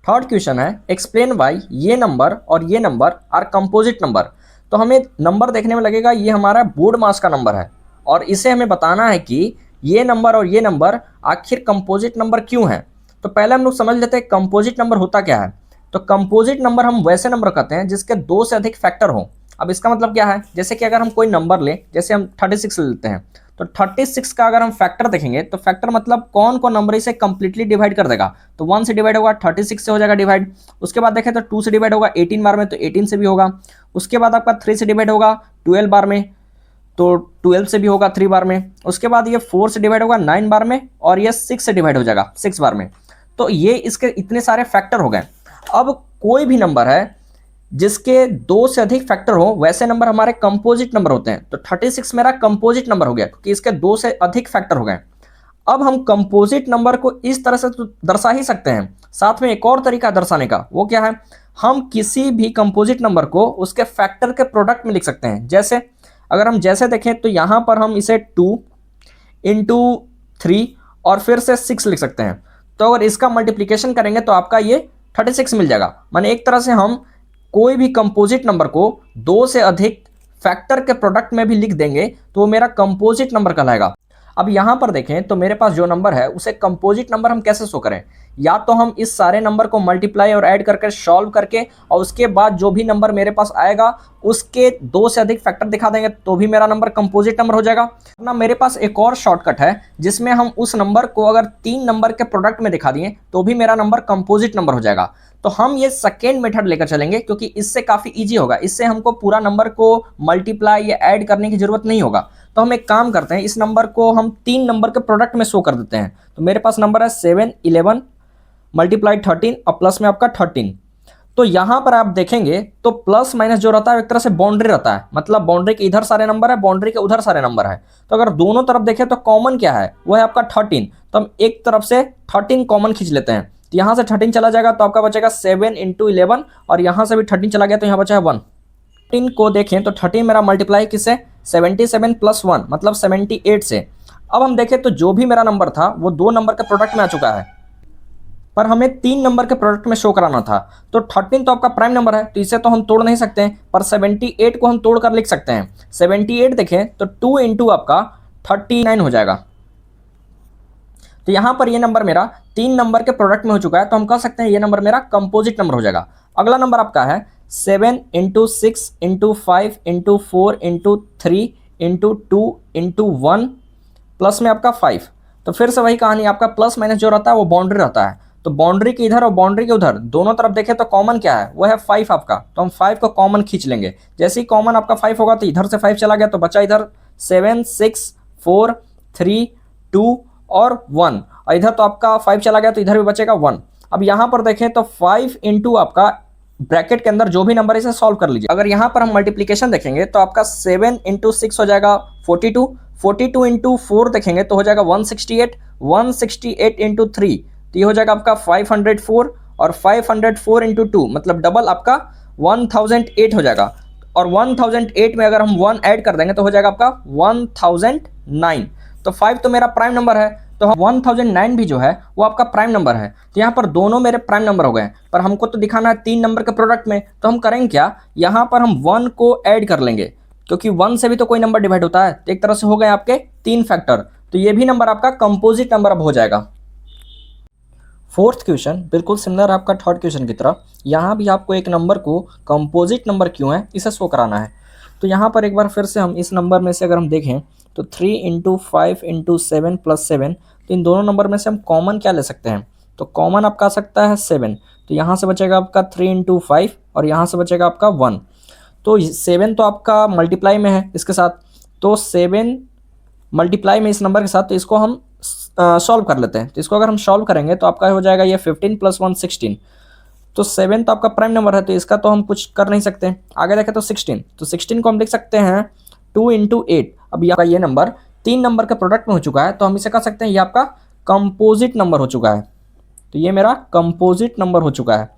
Third question है explain why ये number और ये नंबर आर कंपोजिट नंबर। तो हमें नंबर देखने में लगेगा ये हमारा बोर्ड मास का नंबर है और इसे हमें बताना है कि ये नंबर और ये नंबर आखिर कंपोजिट नंबर क्यों है। तो पहले हम लोग समझ लेते हैं कंपोजिट नंबर होता क्या है। तो कंपोजिट नंबर हम वैसे नंबर कहते हैं जिसके दो से अधिक फैक्टर हो। अब इसका मतलब क्या है, जैसे कि अगर हम कोई नंबर लें, जैसे हम 36 लेते हैं, तो 36 का अगर हम फैक्टर देखेंगे तो फैक्टर मतलब कौन कौन नंबर इसे कंप्लीटली डिवाइड कर देगा। तो 1 से डिवाइड होगा, 36 से हो जाएगा डिवाइड। उसके बाद देखें तो 2 से डिवाइड होगा 18 बार में, तो 18 से भी होगा। उसके बाद आपका 3 से डिवाइड होगा 12 बार में, तो 12 से भी होगा 3 बार में। उसके बाद ये 4 से डिवाइड होगा 9 बार में, और ये 6 से डिवाइड हो जाएगा 6 बार में। तो ये इसके इतने सारे फैक्टर हो गए। अब कोई भी नंबर है जिसके दो से अधिक फैक्टर हो वैसे नंबर हमारे कंपोजिट नंबर होते हैं। तो 36 मेरा कंपोजिट नंबर हो गया क्योंकि इसके दो से अधिक फैक्टर हो गए। अब हम कंपोजिट नंबर को इस तरह से तो दर्शा ही सकते हैं, साथ में एक और तरीका दर्शाने का, वो क्या है, हम किसी भी कंपोजिट नंबर को उसके फैक्टर के प्रोडक्ट में लिख सकते हैं। जैसे अगर हम जैसे देखें तो यहां पर हम इसे 2 इंटू 3 और फिर से 6 लिख सकते हैं। तो अगर इसका मल्टीप्लीकेशन करेंगे तो आपका ये 36 मिल जाएगा। माने एक तरह से हम कोई भी कंपोजिट नंबर को दो से अधिक फैक्टर के प्रोडक्ट में भी लिख देंगे तो वो मेरा कंपोजिट नंबर कहलाएगा। अब यहां पर देखें तो मेरे पास जो नंबर है उसे कंपोजिट नंबर हम कैसे शो करें। या तो हम इस सारे नंबर को मल्टीप्लाई और ऐड करके सॉल्व करके और उसके बाद जो भी नंबर मेरे पास आएगा उसके दो से अधिक फैक्टर दिखा देंगे तो भी मेरा नंबर कंपोजिट नंबर हो जाएगा। ना मेरे पास एक और शॉर्टकट है जिसमें हम उस नंबर को अगर 3 नंबर के प्रोडक्ट में दिखा दिए तो भी मेरा नंबर कंपोजिट नंबर हो जाएगा। तो हम ये सेकेंड मेथड लेकर चलेंगे क्योंकि इससे काफी इजी होगा। इससे हमको पूरा नंबर को मल्टीप्लाई या ऐड करने की जरूरत नहीं होगा। तो हम एक काम करते हैं, इस नंबर को हम 3 नंबर के प्रोडक्ट में शो कर देते हैं। तो मेरे पास नंबर है 7 11 मल्टीप्लाई 13 और प्लस में आपका 13। तो यहां पर आप देखेंगे तो प्लस माइनस जो रहता है एक तरह से बाउंड्री रहता है, मतलब बाउंड्री के इधर सारे नंबर है, बाउंड्री के उधर सारे नंबर है। तो अगर दोनों तरफ देखें तो कॉमन क्या है, वो है आपका 13। तो हम एक तरफ से 13 कॉमन खींच लेते हैं। तो यहां से 13 चला जाएगा तो आपका बचेगा 7 इंटू 11 और यहां से भी 13 चला गया तो यहां बचा है 1। 13 को देखें तो 13 मेरा मल्टीप्लाई किससे, 77 प्लस 1 मतलब 78 से। अब हम देखें तो जो भी मेरा नंबर था वो 2 नंबर के प्रोडक्ट में आ चुका है, पर हमें 3 नंबर के प्रोडक्ट में शो कराना था। तो 13 तो आपका प्राइम नंबर है तो इसे तो हम तोड़ नहीं सकते हैं, पर 78 को हम तोड़ कर लिख सकते हैं। 78 देखें तो 2 इंटू आपका 39 हो जाएगा। तो यहां पर ये नंबर मेरा 3 नंबर के प्रोडक्ट में हो चुका है, तो हम कह सकते हैं ये नंबर मेरा कंपोजिट नंबर हो जाएगा। अगला नंबर आपका है 7 into 6 into 5 into 4 into 3 into 2 into 1 plus में आपका 5। तो फिर से वही कहानी, आपका प्लस माइनस जो रहता है वो बाउंड्री रहता है। तो बाउंड्री के इधर और बाउंड्री के उधर दोनों तरफ देखें तो कॉमन क्या है, वो है 5 आपका। तो हम 5 को कॉमन खींच लेंगे। जैसे ही कॉमन आपका 5 होगा तो इधर से 5 चला गया तो बचा इधर 7 6 4 3 2 और 1, और इधर तो आपका 5 चला गया तो इधर भी बचेगा 1। अब यहां पर देखें तो 5 इंटू आपका ब्रैकेट के अंदर जो भी नंबर है इसे सॉल्व कर लीजिए। अगर यहां पर हम मल्टीप्लीकेशन देखेंगे तो आपका 7 इंटू 6 हो जाएगा 42, 42 इंटू 4 देखेंगे तो हो जाएगा 168, 168 इंटू 3 तो ये हो जाएगा आपका 504, और 504 इंटू 2 मतलब डबल आपका 1008 हो जाएगा। और 1008 में अगर हम 1 ऐड कर देंगे तो हो जाएगा आपका 1009। तो 5 तो मेरा प्राइम नंबर है, तो 1009 भी जो है वो आपका प्राइम नंबर है। तो यहाँ पर दोनों मेरे प्राइम नंबर हो गए, पर हमको तो दिखाना है 3 नंबर के प्रोडक्ट में। तो हम करेंगे क्या, यहाँ पर हम 1 को ऐड कर लेंगे क्योंकि 1 से भी तो कोई नंबर डिवाइड होता है। तो एक तरह से हो गए आपके 3 फैक्टर, तो ये भी नंबर आपका कंपोजिट नंबर अब हो जाएगा। फोर्थ क्वेश्चन बिल्कुल सिमिलर आपका थर्ड क्वेश्चन की तरह, यहाँ भी आपको एक नंबर को कंपोजिट नंबर क्यों है इसे शो कराना है। तो यहाँ पर एक बार फिर से हम इस नंबर में से अगर हम देखें तो 3 इंटू 5 इंटू 7 प्लस 7, तो इन दोनों नंबर में से हम कॉमन क्या ले सकते हैं। तो कॉमन आपका आ सकता है 7, तो यहाँ से बचेगा आपका 3 इंटू 5 और यहाँ से बचेगा आपका 1। तो 7 तो आपका मल्टीप्लाई में है इसके साथ, तो 7 मल्टीप्लाई में इस नंबर के साथ, तो इसको हम सॉल्व कर लेते हैं। तो इसको अगर हम सॉल्व करेंगे तो आपका हो जाएगा ये 15 प्लस 1 16। तो 7 तो आपका प्राइम नंबर है तो इसका तो हम कुछ कर नहीं सकते। आगे देखें तो 16, तो 16 को हम लिख सकते हैं 2 इंटू 8। अब आपका ये नंबर 3 नंबर के प्रोडक्ट में हो चुका है, तो हम इसे कह सकते हैं ये आपका कंपोजिट नंबर हो चुका है। तो ये मेरा कंपोजिट नंबर हो चुका है।